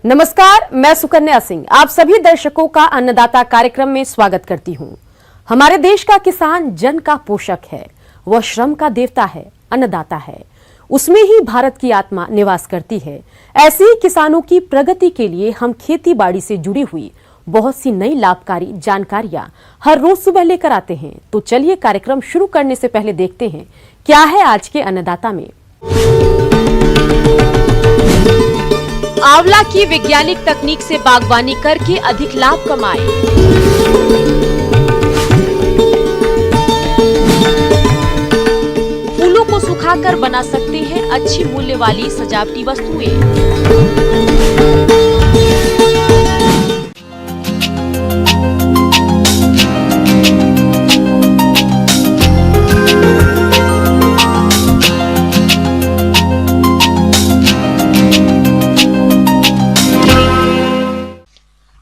नमस्कार, मैं सुकन्या सिंह आप सभी दर्शकों का अन्नदाता कार्यक्रम में स्वागत करती हूं। हमारे देश का किसान जन का पोषक है, वह श्रम का देवता है, अन्नदाता है। उसमें ही भारत की आत्मा निवास करती है। ऐसे ही किसानों की प्रगति के लिए हम खेती बाड़ी से जुड़ी हुई बहुत सी नई लाभकारी जानकारियां हर रोज सुबह लेकर आते हैं। तो चलिए कार्यक्रम शुरू करने से पहले देखते हैं क्या है आज के अन्नदाता में। आंवला की वैज्ञानिक तकनीक से बागवानी करके अधिक लाभ कमाए। फूलों को सुखाकर बना सकते हैं अच्छी मूल्य वाली सजावटी वस्तुएं।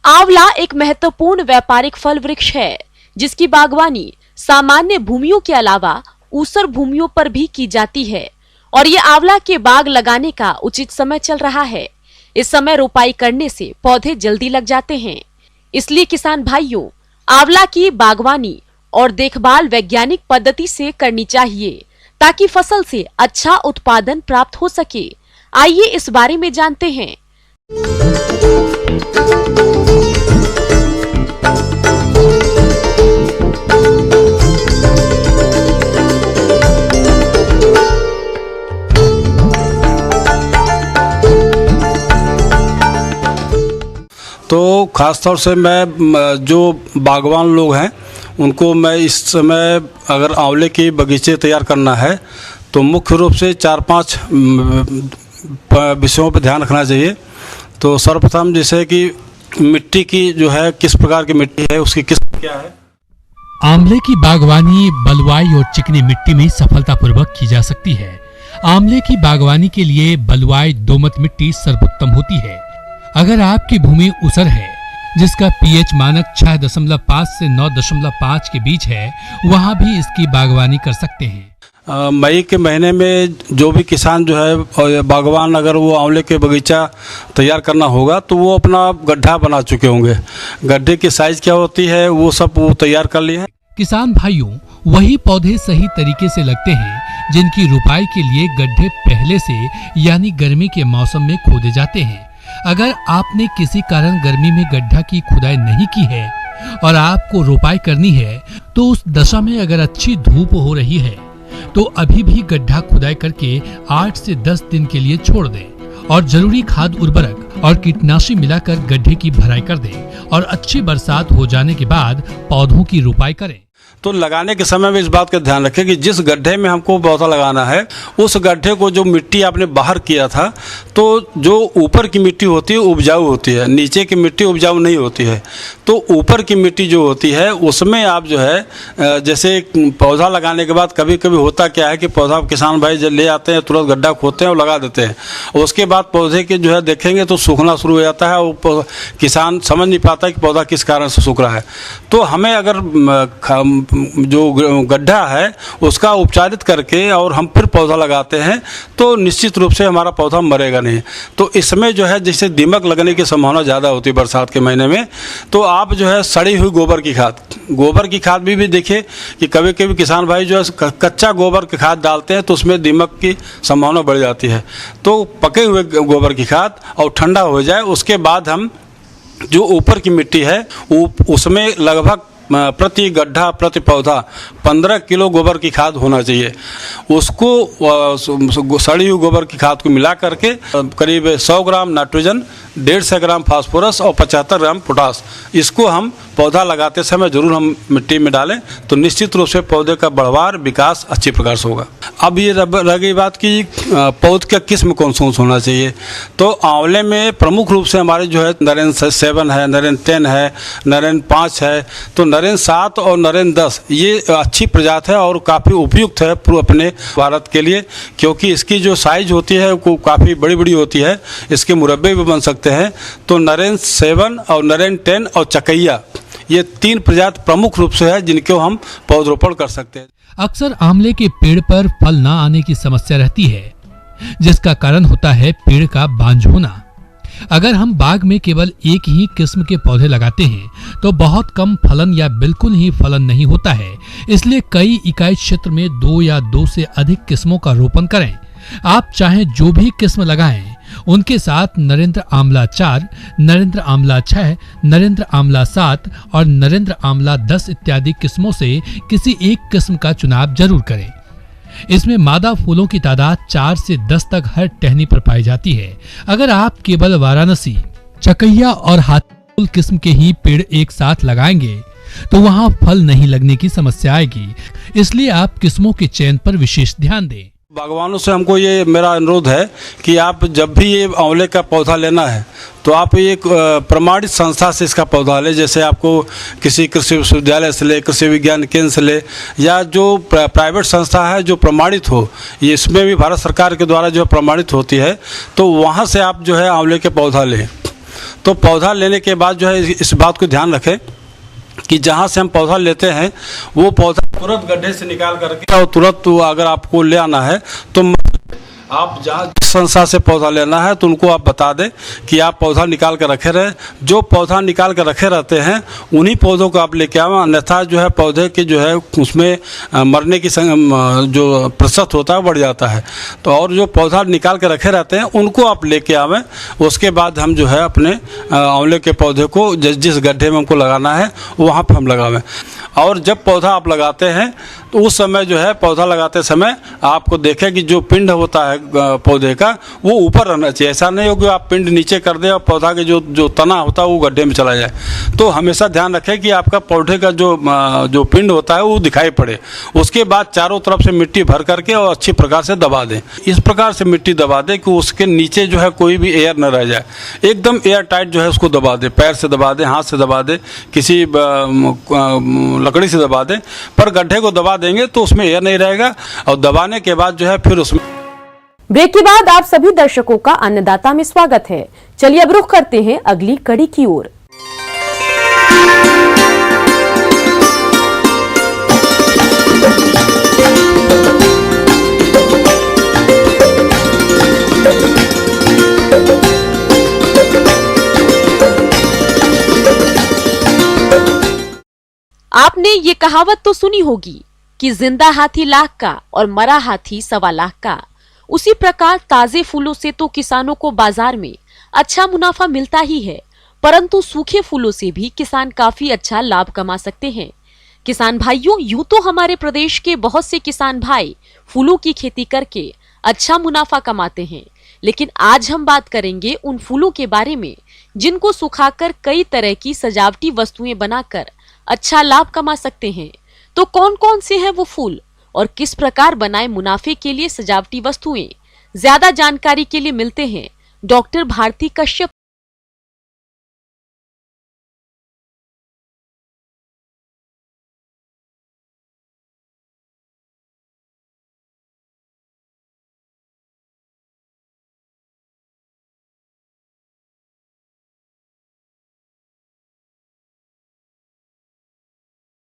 आंवला एक महत्वपूर्ण व्यापारिक फल वृक्ष है, जिसकी बागवानी सामान्य भूमियों के अलावा ऊसर भूमियों पर भी की जाती है और ये आंवला के बाग लगाने का उचित समय चल रहा है। इस समय रोपाई करने से पौधे जल्दी लग जाते हैं। इसलिए किसान भाइयों, आंवला की बागवानी और देखभाल वैज्ञानिक पद्धति से करनी चाहिए ताकि फसल से अच्छा उत्पादन प्राप्त हो सके। आइए इस बारे में जानते हैं। तो ख़ासतौर से मैं जो बागवान लोग हैं उनको मैं इस समय अगर आंवले के बगीचे तैयार करना है तो मुख्य रूप से 4-5 विषयों पर ध्यान रखना चाहिए। तो सर्वप्रथम जैसे कि मिट्टी की जो है, किस प्रकार की मिट्टी है, उसकी किस्म क्या है। आंवले की बागवानी बलुआई और चिकनी मिट्टी में सफलतापूर्वक की जा सकती है। आंवले की बागवानी के लिए बलुआई दोमट मिट्टी सर्वोत्तम होती है। अगर आपकी भूमि ऊसर है जिसका पीएच मानक 6.5 से 9.5 के बीच है, वहां भी इसकी बागवानी कर सकते हैं। मई के महीने में जो भी किसान जो है बागवान, अगर वो आंवले के बगीचा तैयार करना होगा तो वो अपना गड्ढा बना चुके होंगे। गड्ढे की साइज क्या होती है वो सब वो तैयार कर लिए हैं। किसान भाइयों, वही पौधे सही तरीके से लगते हैं जिनकी रुपाई के लिए गड्ढे पहले से यानी गर्मी के मौसम में खोदे जाते हैं। अगर आपने किसी कारण गर्मी में गड्ढा की खुदाई नहीं की है और आपको रोपाई करनी है तो उस दशा में अगर अच्छी धूप हो रही है तो अभी भी गड्ढा खुदाई करके 8 से 10 दिन के लिए छोड़ दें और जरूरी खाद उर्वरक और कीटनाशी मिलाकर गड्ढे की भराई कर दें और अच्छी बरसात हो जाने के बाद पौधों की रोपाई करें। तो लगाने के समय में इस बात का ध्यान रखें कि जिस गड्ढे में हमको पौधा लगाना है उस गड्ढे को जो मिट्टी आपने बाहर किया था, तो जो ऊपर की मिट्टी होती है उपजाऊ होती है, नीचे की मिट्टी उपजाऊ नहीं होती है। तो ऊपर की मिट्टी जो होती है उसमें आप जो है जैसे पौधा लगाने के बाद कभी कभी होता क्या है कि पौधा किसान भाई जब ले आते हैं तुरंत गड्ढा खोदते हैं और लगा देते हैं। उसके बाद पौधे के जो है देखेंगे तो सूखना शुरू हो जाता है और किसान समझ नहीं पाता कि पौधा किस कारण से सूख रहा है। तो हमें अगर जो गड्ढा है उसका उपचारित करके और हम फिर पौधा लगाते हैं तो निश्चित रूप से हमारा पौधा मरेगा नहीं। तो इसमें जो है जैसे दीमक लगने की संभावना ज़्यादा होती है बरसात के महीने में, तो आप जो है सड़ी हुई गोबर की खाद भी देखिए कि कभी कभी किसान भाई जो है कच्चा गोबर की खाद डालते हैं तो उसमें दीमक की संभावना बढ़ जाती है। तो पके हुए गोबर की खाद और ठंडा हो जाए उसके बाद हम जो ऊपर की मिट्टी है उसमें लगभग प्रति गड्ढा प्रति पौधा 15 किलो गोबर की खाद होना चाहिए। उसको सड़ी हुई गोबर की खाद को मिला करके करीब 100 ग्राम नाइट्रोजन, 150 ग्राम फास्फोरस और 75 ग्राम पोटास, इसको हम पौधा लगाते समय जरूर हम मिट्टी में डालें तो निश्चित रूप से पौधे का बढ़वार विकास अच्छी प्रकार से होगा। अब ये रह गई बात कि पौध का किस्म कौन सा होना चाहिए। तो आंवले में प्रमुख रूप से हमारे जो है नरेंद्र 7 है, नरेंद्र 10 है, नरेंद्र 5 है। तो नरेंद्र 7 और नरेंद्र 10 ये अच्छी प्रजाति है और काफ़ी उपयुक्त है अपने भारत के लिए, क्योंकि इसकी जो साइज होती है वो काफ़ी बड़ी बड़ी होती है, इसके मुरब्बे भी बन सकते हैं। तो नरेंद्र 7 और नरेंद्र 10 और चकैया, ये 3 प्रजाति प्रमुख रूप से है जिनको हम पौधरोपण कर सकते हैं। अक्सर आंवले के पेड़ पर फल न आने की समस्या रहती है, जिसका कारण होता है पेड़ का बांझ होना। अगर हम बाग में केवल एक ही किस्म के पौधे लगाते हैं तो बहुत कम फलन या बिल्कुल ही फलन नहीं होता है। इसलिए कई इकाई क्षेत्र में 2 या 2 से अधिक किस्मों का रोपण करें। आप चाहे जो भी किस्म लगाएं, उनके साथ नरेंद्र आंवला 4, नरेंद्र आंवला 6, नरेंद्र आंवला 7 और नरेंद्र आंवला 10 इत्यादि किस्मों से किसी एक किस्म का चुनाव जरूर करें। इसमें मादा फूलों की तादाद 4 से 10 तक हर टहनी पर पाई जाती है। अगर आप केवल वाराणसी, चकैया और हाथी फूल किस्म के ही पेड़ एक साथ लगाएंगे तो वहां फल नहीं लगने की समस्या आएगी। इसलिए आप किस्मों के चयन पर विशेष ध्यान दें। बागवानों से हमको ये मेरा अनुरोध है कि आप जब भी ये आंवले का पौधा लेना है तो आप एक प्रमाणित संस्था से इसका पौधा लें। जैसे आपको किसी कृषि विश्वविद्यालय से ले, कृषि विज्ञान केंद्र से ले, या जो प्राइवेट संस्था है जो प्रमाणित हो, ये इसमें भी भारत सरकार के द्वारा जो प्रमाणित होती है, तो वहाँ से आप जो है आंवले के पौधा लें। तो पौधा लेने के बाद जो है इस बात को ध्यान रखें कि जहाँ से हम पौधा लेते हैं वो पौधा तुरंत गड्ढे से निकाल करके और तुरंत अगर आपको ले आना है तो आप जहाँ जिस संस्था से पौधा लेना है तो उनको आप बता दें कि आप पौधा निकाल कर रखे रहे। जो पौधा निकाल कर रखे रहते हैं उन्हीं पौधों को आप लेके आवें, अन्यथा जो है पौधे के जो है उसमें मरने की जो प्रतिशत होता है बढ़ जाता है। तो और जो पौधा निकाल कर रखे रहते हैं उनको आप लेके आवें। उसके बाद हम जो है अपने आंवले के पौधे को जिस गड्ढे में हमको लगाना है वहाँ पर हम लगावें। और जब पौधा आप लगाते हैं तो उस समय जो है पौधा लगाते समय आपको देखें कि जो पिंड होता है पौधे का वो ऊपर रहना चाहिए। ऐसा नहीं हो कि आप पिंड नीचे कर दें और पौधा के जो तना होता है वो गड्ढे में चला जाए। तो हमेशा ध्यान रखें कि आपका पौधे का जो पिंड होता है वो दिखाई पड़े। उसके बाद चारों तरफ से मिट्टी भर करके और अच्छी प्रकार से दबा दें। इस प्रकार से मिट्टी दबा दें कि उसके नीचे जो है कोई भी एयर न रह जाए। एकदम एयर टाइट जो है उसको दबा दें, पैर से दबा दें, हाथ से दबा दें, किसी लकड़ी से दबा दें। पर गड्ढे को दबा देंगे तो उसमें एयर नहीं रहेगा। और दबाने के बाद जो है फिर उसमें ब्रेक के बाद आप सभी दर्शकों का अन्नदाता में स्वागत है। चलिए अब रुख करते हैं अगली कड़ी की ओर। आपने ये कहावत तो सुनी होगी कि जिंदा हाथी लाख का और मरा हाथी 1.25 लाख का। उसी प्रकार ताजे फूलों से तो किसानों को बाजार में अच्छा मुनाफा मिलता ही है, परंतु सूखे फूलों से भी किसान काफी अच्छा लाभ कमा सकते हैं। किसान भाइयों, यूं तो हमारे प्रदेश के बहुत से किसान भाई फूलों की खेती करके अच्छा मुनाफा कमाते हैं, लेकिन आज हम बात करेंगे उन फूलों के बारे में जिनको सुखाकर कई तरह की सजावटी वस्तुएं बनाकर अच्छा लाभ कमा सकते हैं। तो कौन कौन से हैं वो फूल और किस प्रकार बनाए मुनाफे के लिए सजावटी वस्तुएं? ज्यादा जानकारी के लिए मिलते हैं डॉक्टर भारती कश्यप।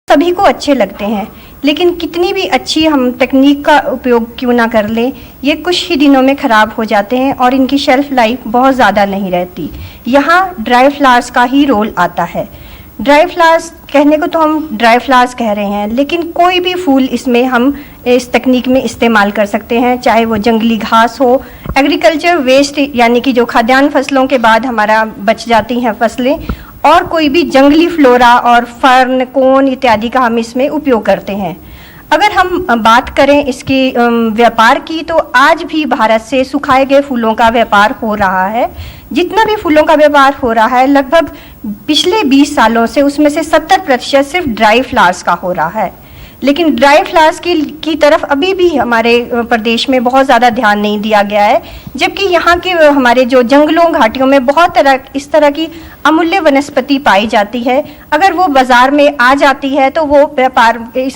सभी को अच्छे लगते हैं, लेकिन कितनी भी अच्छी हम तकनीक का उपयोग क्यों ना कर लें, ये कुछ ही दिनों में ख़राब हो जाते हैं और इनकी शेल्फ लाइफ बहुत ज़्यादा नहीं रहती। यहाँ ड्राई फ्लावर्स का ही रोल आता है। ड्राई फ्लावर्स कहने को तो हम ड्राई फ्लावर्स कह रहे हैं, लेकिन कोई भी फूल इसमें हम इस तकनीक में इस्तेमाल कर सकते हैं, चाहे वो जंगली घास हो, एग्रीकल्चर वेस्ट यानी कि जो खाद्यान्न फसलों के बाद हमारा बच जाती हैं फसलें, और कोई भी जंगली फ्लोरा और फर्न, कोन इत्यादि का हम इसमें उपयोग करते हैं। अगर हम बात करें इसके व्यापार की, तो आज भी भारत से सुखाए गए फूलों का व्यापार हो रहा है। जितना भी फूलों का व्यापार हो रहा है, लगभग पिछले 20 सालों से उसमें से 70% सिर्फ ड्राई फ्लावर्स का हो रहा है। लेकिन ड्राई फ्लावर्स की तरफ अभी भी हमारे प्रदेश में बहुत ज़्यादा ध्यान नहीं दिया गया है, जबकि यहाँ के हमारे जो जंगलों घाटियों में बहुत इस तरह की अमूल्य वनस्पति पाई जाती है। अगर वो बाजार में आ जाती है तो वो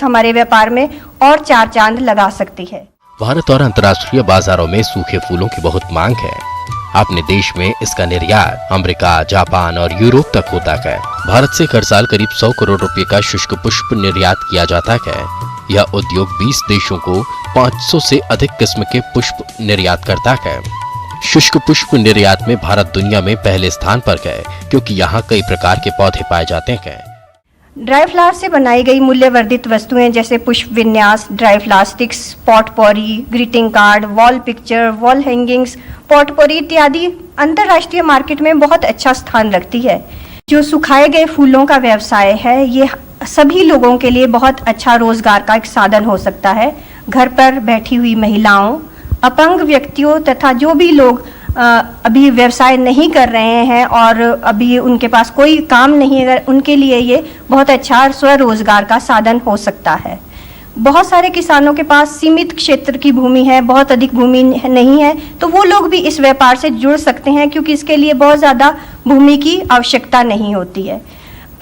हमारे व्यापार में और 4 चांद लगा सकती है। भारत और अंतर्राष्ट्रीय बाजारों में सूखे फूलों की बहुत मांग है। अपने देश में इसका निर्यात अमेरिका, जापान और यूरोप तक होता है। भारत से हर साल करीब 100 करोड़ रुपए का शुष्क पुष्प निर्यात किया जाता है। यह उद्योग 20 देशों को 500 से अधिक किस्म के पुष्प निर्यात करता है। शुष्क पुष्प निर्यात में भारत दुनिया में पहले स्थान पर है, क्योंकि यहाँ कई प्रकार के पौधे पाए जाते हैं। ड्राई फ्लावर से बनाई गई मूल्यवर्धित वस्तुएं जैसे पुष्प विन्यास, dry flower sticks, potpourri, greeting card, wall picture, wall hangings, potpourri इत्यादि अंतर्राष्ट्रीय मार्केट में बहुत अच्छा स्थान रखती है। जो सुखाए गए फूलों का व्यवसाय है, ये सभी लोगों के लिए बहुत अच्छा रोजगार का एक साधन हो सकता है। घर पर बैठी हुई महिलाओं, अपंग व्यक्तियों तथा जो भी लोग अभी व्यवसाय नहीं कर रहे हैं और अभी उनके पास कोई काम नहीं है, अगर उनके लिए ये बहुत अच्छा स्वरोजगार का साधन हो सकता है। बहुत सारे किसानों के पास सीमित क्षेत्र की भूमि है, बहुत अधिक भूमि नहीं है, तो वो लोग भी इस व्यापार से जुड़ सकते हैं क्योंकि इसके लिए बहुत ज़्यादा भूमि की आवश्यकता नहीं होती है।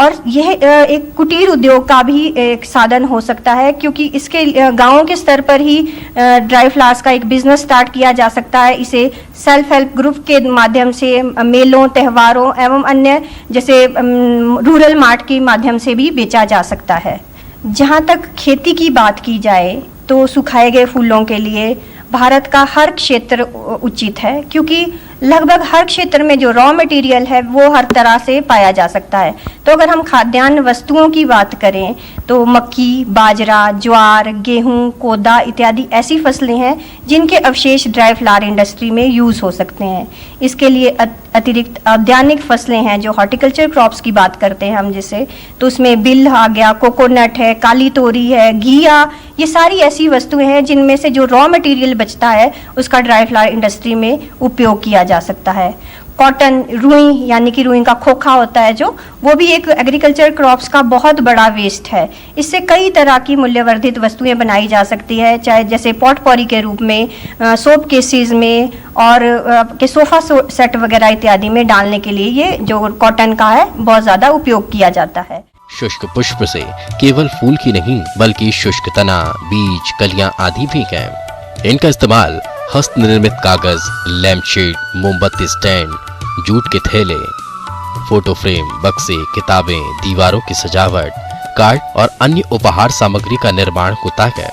और यह एक कुटीर उद्योग का भी एक साधन हो सकता है क्योंकि इसके गांवों के स्तर पर ही ड्राई फ्लावर्स का एक बिजनेस स्टार्ट किया जा सकता है। इसे सेल्फ हेल्प ग्रुप के माध्यम से मेलों, त्योहारों एवं अन्य जैसे रूरल मार्ट के माध्यम से भी बेचा जा सकता है। जहाँ तक खेती की बात की जाए तो सुखाए गए फूलों के लिए भारत का हर क्षेत्र उचित है क्योंकि लगभग हर क्षेत्र में जो रॉ मटेरियल है वो हर तरह से पाया जा सकता है। तो अगर हम खाद्यान्न वस्तुओं की बात करें तो मक्की, बाजरा, ज्वार, गेहूं, कोदा इत्यादि ऐसी फसलें हैं जिनके अवशेष ड्राई फ्लावर इंडस्ट्री में यूज़ हो सकते हैं। इसके लिए अतिरिक्त औद्यानिक फसलें हैं जो हॉर्टिकल्चर क्रॉप्स की बात करते हैं हम जिसे, तो उसमें बिल आ गया, कोकोनट है, काली तोरी है, घिया, ये सारी ऐसी वस्तुएं हैं जिनमें से जो रॉ मटेरियल बचता है उसका ड्राई फ्लावर इंडस्ट्री में उपयोग किया जा सकता है। कॉटन, रुई यानी कि रुई का खोखा होता है जो, वो भी एक एग्रीकल्चर क्रॉप्स का बहुत बड़ा वेस्ट है। इससे कई तरह की मूल्यवर्धित वस्तुएं बनाई जा सकती है, चाहे जैसे पॉटपोरी के रूप में, सोप केसेस में और के सोफा सेट वगैरह इत्यादि में डालने के लिए ये जो कॉटन का है बहुत ज़्यादा उपयोग किया जाता है। शुष्क पुष्प से केवल फूल की नहीं बल्कि शुष्क तना, बीज, कलियां आदि भी हैं। इनका इस्तेमाल हस्त निर्मित कागज, लैंप शेड, मोमबत्ती स्टैंड, जूट के थैले, फोटो फ्रेम, बक्से, किताबें, दीवारों की सजावट, कार्ड और अन्य उपहार सामग्री का निर्माण होता है।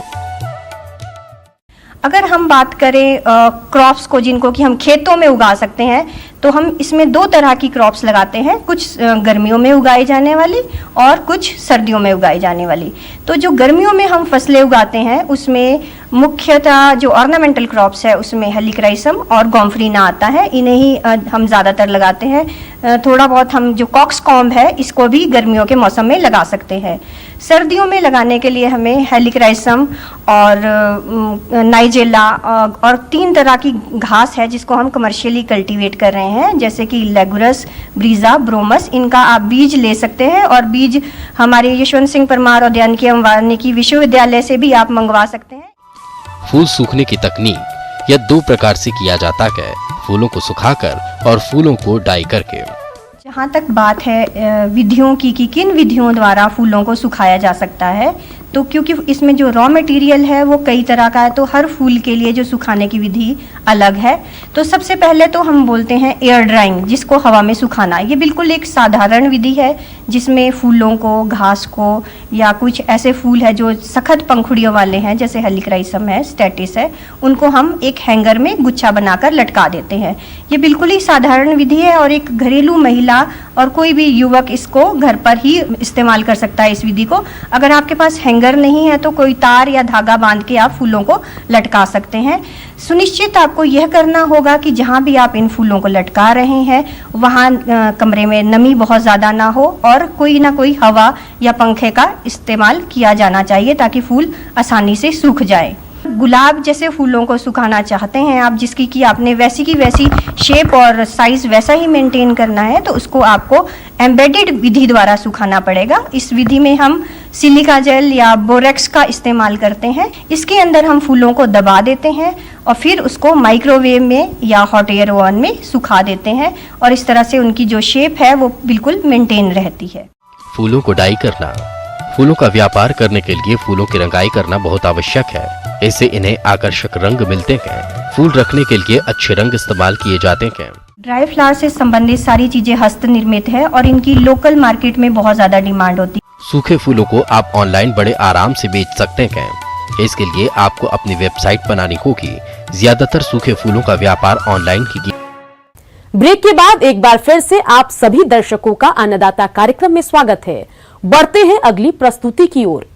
अगर हम बात करें क्रॉप्स को जिनको कि हम खेतों में उगा सकते हैं तो हम इसमें दो तरह की क्रॉप्स लगाते हैं, कुछ गर्मियों में उगाई जाने वाली और कुछ सर्दियों में उगाई जाने वाली। तो जो गर्मियों में हम फसलें उगाते हैं उसमें मुख्यतः जो ऑर्नामेंटल क्रॉप्स है उसमें हेलिक्राइसम और गॉम्फ्रीना आता है, इन्हें ही हम ज़्यादातर लगाते हैं। थोड़ा बहुत हम जो कॉक्सकॉम्ब है इसको भी गर्मियों के मौसम में लगा सकते हैं। सर्दियों में लगाने के लिए हमें हेलिक्राइसम और नाइजेला और 3 तरह की घास है जिसको हम कमर्शियली कल्टीवेट कर रहे हैं, जैसे कि लेगुरस, ब्रीजा, ब्रोमस। इनका आप बीज ले सकते हैं और बीज हमारे यशवंत सिंह परमार उद्यानिकी एवं वानिकी विश्वविद्यालय से भी आप मंगवा सकते हैं। फूल सूखने की तकनीक यह 2 प्रकार से किया जाता है, फूलों को सुखाकर और फूलों को डाई करके। जहाँ तक बात है विधियों की कि किन विधियों द्वारा फूलों को सुखाया जा सकता है, तो क्योंकि इसमें जो रॉ मटेरियल है वो कई तरह का है तो हर फूल के लिए जो सुखाने की विधि अलग है। तो सबसे पहले तो हम बोलते हैं एयर ड्राइंग, जिसको हवा में सुखाना। ये बिल्कुल एक साधारण विधि है जिसमें फूलों को, घास को या कुछ ऐसे फूल है जो सख्त पंखुड़ियों वाले हैं जैसे हेलिक्राइसम है, स्टेटिस है, उनको हम एक हैंगर में गुच्छा बनाकर लटका देते हैं। ये बिल्कुल ही साधारण विधि है और एक घरेलू महिला और कोई भी युवक इसको घर पर ही इस्तेमाल कर सकता है इस विधि को। अगर आपके पास हैंगर नहीं है तो कोई तार या धागा बांध के आप फूलों को लटका सकते हैं। सुनिश्चित आपको यह करना होगा कि जहाँ भी आप इन फूलों को लटका रहे हैं वहाँ कमरे में नमी बहुत ज़्यादा ना हो और कोई ना कोई हवा या पंखे का इस्तेमाल किया जाना चाहिए ताकि फूल आसानी से सूख जाए। गुलाब जैसे फूलों को सुखाना चाहते हैं आप, जिसकी कि आपने वैसी की वैसी शेप और साइज वैसा ही मेंटेन करना है, तो उसको आपको एम्बेडेड विधि द्वारा सुखाना पड़ेगा। इस विधि में हम सिलिका जेल या बोरेक्स का इस्तेमाल करते हैं। इसके अंदर हम फूलों को दबा देते हैं और फिर उसको माइक्रोवेव में या हॉट एयर ओवन में सुखा देते हैं और इस तरह से उनकी जो शेप है वो बिल्कुल मेंटेन रहती है। फूलों को डाई करना। फूलों का व्यापार करने के लिए फूलों की रंगाई करना बहुत आवश्यक है। इससे इन्हें आकर्षक रंग मिलते हैं। फूल रखने के लिए अच्छे रंग इस्तेमाल किए जाते हैं। ड्राई फ्लावर से संबंधित सारी चीजें हस्त निर्मित है और इनकी लोकल मार्केट में बहुत ज्यादा डिमांड होती है। सूखे फूलों को आप ऑनलाइन बड़े आराम से बेच सकते हैं। इसके लिए आपको अपनी वेबसाइट बनानी होगी। ज्यादातर सूखे फूलों का व्यापार ऑनलाइन ही। ब्रेक के बाद एक बार फिर से आप सभी दर्शकों का अन्नदाता कार्यक्रम में स्वागत है। बढ़ते हैं अगली प्रस्तुति की ओर।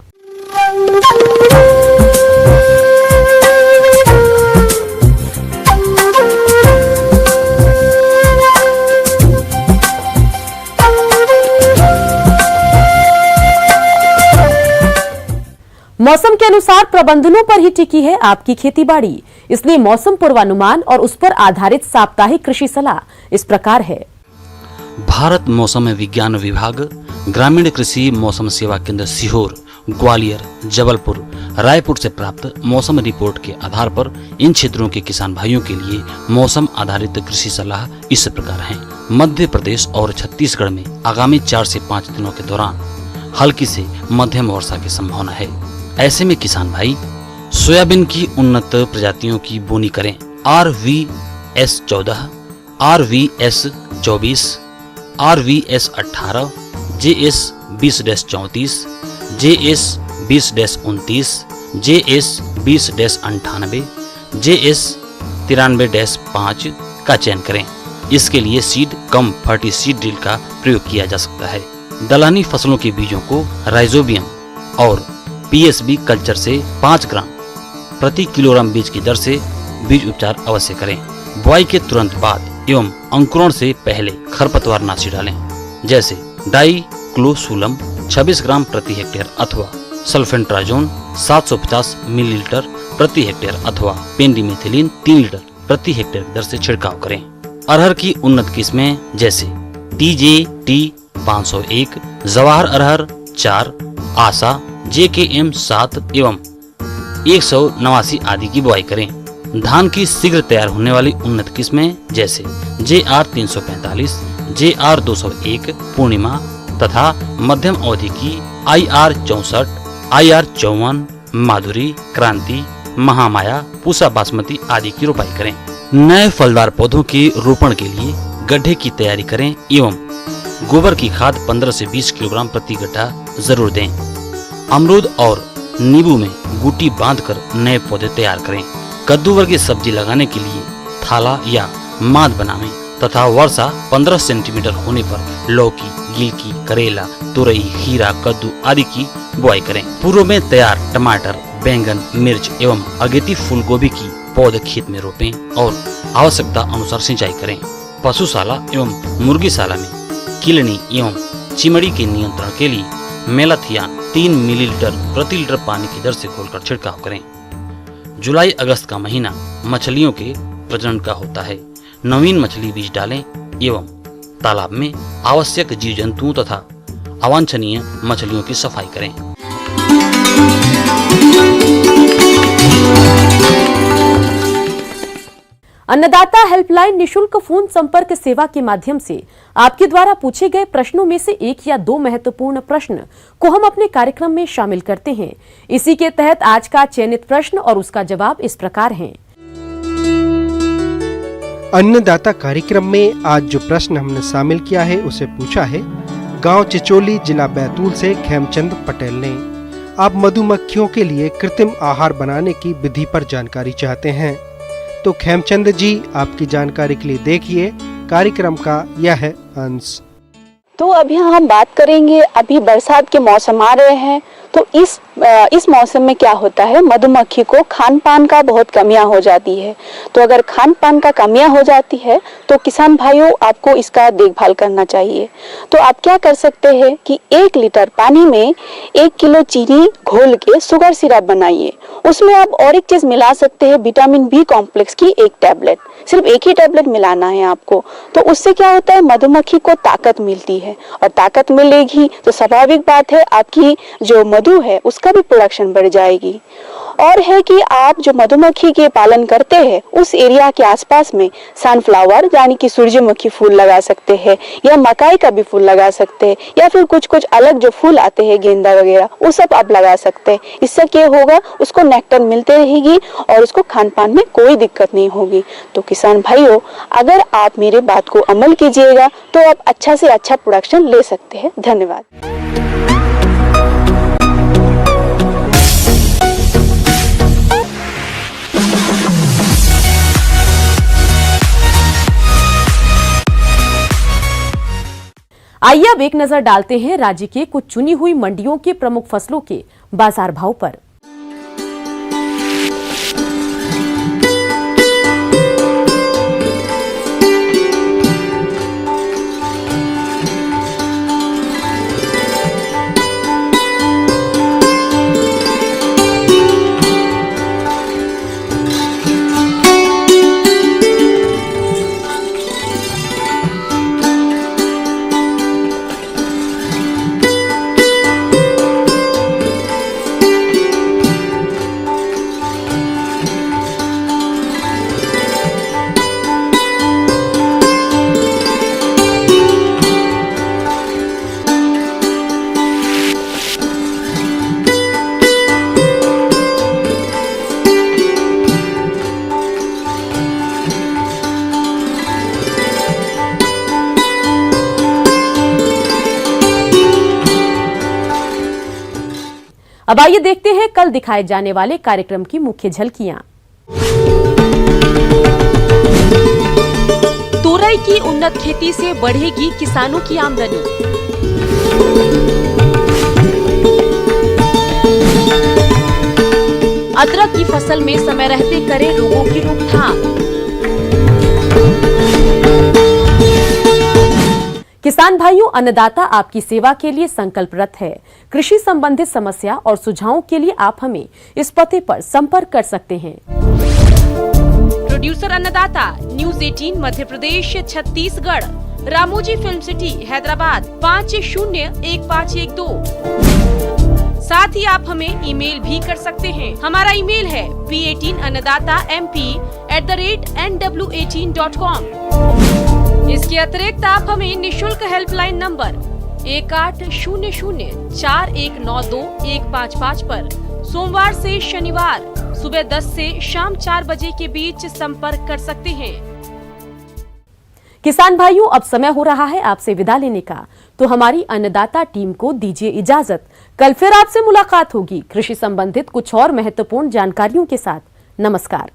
मौसम के अनुसार प्रबंधनों पर ही टिकी है आपकी खेतीबाड़ी, इसलिए मौसम पूर्वानुमान और उस पर आधारित साप्ताहिक कृषि सलाह इस प्रकार है। भारत मौसम विज्ञान विभाग, ग्रामीण कृषि मौसम सेवा केंद्र सीहोर, ग्वालियर, जबलपुर, रायपुर से प्राप्त मौसम रिपोर्ट के आधार पर इन क्षेत्रों के किसान भाइयों के लिए मौसम आधारित कृषि सलाह इस प्रकार है। मध्य प्रदेश और छत्तीसगढ़ में आगामी 4 से 5 दिनों के दौरान हल्की से मध्यम वर्षा की संभावना है। ऐसे में किसान भाई सोयाबीन की उन्नत प्रजातियों की बोनी करें। RVS 14, RVS 24, RVS 18, JS 20-34, JS 20-29, JS 20-98, JS 93-5 का चयन करें। इसके लिए सीड कम फर्टी सीड ड्रिल का प्रयोग किया जा सकता है। दलहनी फसलों के बीजों को राइजोबियम और PSB कल्चर से 5 ग्राम प्रति किलोग्राम बीज की दर से बीज उपचार अवश्य करें। बुआई के तुरंत बाद एवं अंकुरण से पहले खरपतवार नाशी डालें, जैसे डाइक्लोसुलम 26 ग्राम प्रति हेक्टेयर अथवा सल्फेंट्राजोन 750 मिलीलीटर प्रति हेक्टेयर अथवा पेंडिमेथिलीन 3 लीटर प्रति हेक्टेयर की दर से छिड़काव करें। अरहर की उन्नत किस्में जैसे TJT 501, जवाहर अरहर 4, आशा JKM 7 एवं 189 आदि की बुआई करें। धान की शीघ्र तैयार होने वाली उन्नत किस्में जैसे JR 345, JR 201 पूर्णिमा तथा मध्यम अवधि की IR 64, IR 54, माधुरी, क्रांति, महामाया, पूसा बासमती आदि की रोपाई करें। नए फलदार पौधों के रोपण के लिए गड्ढे की तैयारी करें एवं गोबर की खाद 15 से 20 किलोग्राम प्रति गड्ढा जरूर दें। अमरूद और नींबू में गुटी बांधकर नए पौधे तैयार करें। कद्दू वर्गीय सब्जी लगाने के लिए थाला या माद बनावें तथा वर्षा 15 सेंटीमीटर होने पर लौकी, गिलकी, करेला, तुरई, खीरा, कद्दू आदि की बुआई करें। पूर्व में तैयार टमाटर, बैंगन, मिर्च एवं अगेती फूल गोभी की पौधे खेत में रोपें और आवश्यकता अनुसार सिंचाई करें। पशुशाला एवं मुर्गीशाला में किलनी एवं चिमड़ी के नियंत्रण के लिए मेलाथियान 3 मिलीलीटर प्रति लीटर पानी की दर से घोलकर छिड़काव करें। जुलाई अगस्त का महीना मछलियों के प्रजनन का होता है। नवीन मछली बीज डालें एवं तालाब में आवश्यक जीव जंतुओं तथा अवांछनीय मछलियों की सफाई करें। अन्नदाता हेल्पलाइन निशुल्क फोन संपर्क सेवा के माध्यम से आपके द्वारा पूछे गए प्रश्नों में से 1 या 2 महत्वपूर्ण प्रश्न को हम अपने कार्यक्रम में शामिल करते हैं। इसी के तहत आज का चयनित प्रश्न और उसका जवाब इस प्रकार है। अन्नदाता कार्यक्रम में आज जो प्रश्न हमने शामिल किया है उसे पूछा है गांव चिचोली, जिला बैतूल से खेमचंद पटेल ने। आप मधुमक्खियों के लिए कृत्रिम आहार बनाने की विधि पर जानकारी चाहते हैं तो खेमचंद जी आपकी जानकारी के लिए देखिए कार्यक्रम का यह है अंश। तो अभी हम बात करेंगे, अभी बरसात के मौसम आ रहे हैं तो इस मौसम में क्या होता है, मधुमक्खी को खान पान का बहुत कमियां हो जाती है। तो अगर खान पान का कमियां हो जाती है तो किसान भाइयों आपको इसका देखभाल करना चाहिए। तो आप क्या कर सकते हैं कि 1 लीटर पानी में 1 किलो चीनी घोल के शुगर सिरप बनाइए। उसमें आप और एक चीज मिला सकते हैं, विटामिन B कॉम्प्लेक्स की 1 टैबलेट, सिर्फ 1 ही टैबलेट मिलाना है आपको। तो उससे क्या होता है, मधुमक्खी को ताकत मिलती है और ताकत मिलेगी तो स्वाभाविक बात है आपकी जो मधु है उसका भी प्रोडक्शन बढ़ जाएगी। और है कि आप जो मधुमक्खी के पालन करते हैं उस एरिया के आसपास में सनफ्लावर यानी कि सूरजमुखी फूल लगा सकते हैं या मकाई का भी फूल लगा सकते हैं या फिर कुछ अलग जो फूल आते हैं गेंदा वगैरह वो सब आप लगा सकते हैं। इससे क्या होगा, उसको नेक्टर मिलते रहेगी और उसको खान पान में कोई दिक्कत नहीं होगी। तो किसान भाइयों अगर आप मेरे बात को अमल कीजिएगा तो आप अच्छा से अच्छा प्रोडक्शन ले सकते हैं। धन्यवाद। आइए अब एक नजर डालते हैं राज्य के कुछ चुनी हुई मंडियों के प्रमुख फसलों के बाजार भाव पर। अब आइए देखते हैं कल दिखाए जाने वाले कार्यक्रम की मुख्य झलकियां। तोरई की उन्नत खेती से बढ़ेगी किसानों की आमदनी। अदरक की फसल में समय रहते करें रोगों की रोकथाम। किसान भाइयों, अन्नदाता आपकी सेवा के लिए संकल्परत है। कृषि संबंधित समस्या और सुझावों के लिए आप हमें इस पते पर संपर्क कर सकते हैं। प्रोड्यूसर अन्नदाता, news 18 Madhya Pradesh Chhattisgarh, Ramoji film city Hyderabad 501512। साथ ही आप हमें ईमेल भी कर सकते हैं। हमारा ईमेल है p18annadatamp@nw18.com। इसके अतिरिक्त आप हमें निशुल्क हेल्पलाइन नंबर 180041921555 पर सोमवार से शनिवार सुबह 10 से शाम 4 बजे के बीच संपर्क कर सकते हैं। किसान भाइयों, अब समय हो रहा है आपसे विदा लेने का, तो हमारी अन्नदाता टीम को दीजिए इजाजत। कल फिर आपसे मुलाकात होगी कृषि संबंधित कुछ और महत्वपूर्ण जानकारियों के साथ। नमस्कार।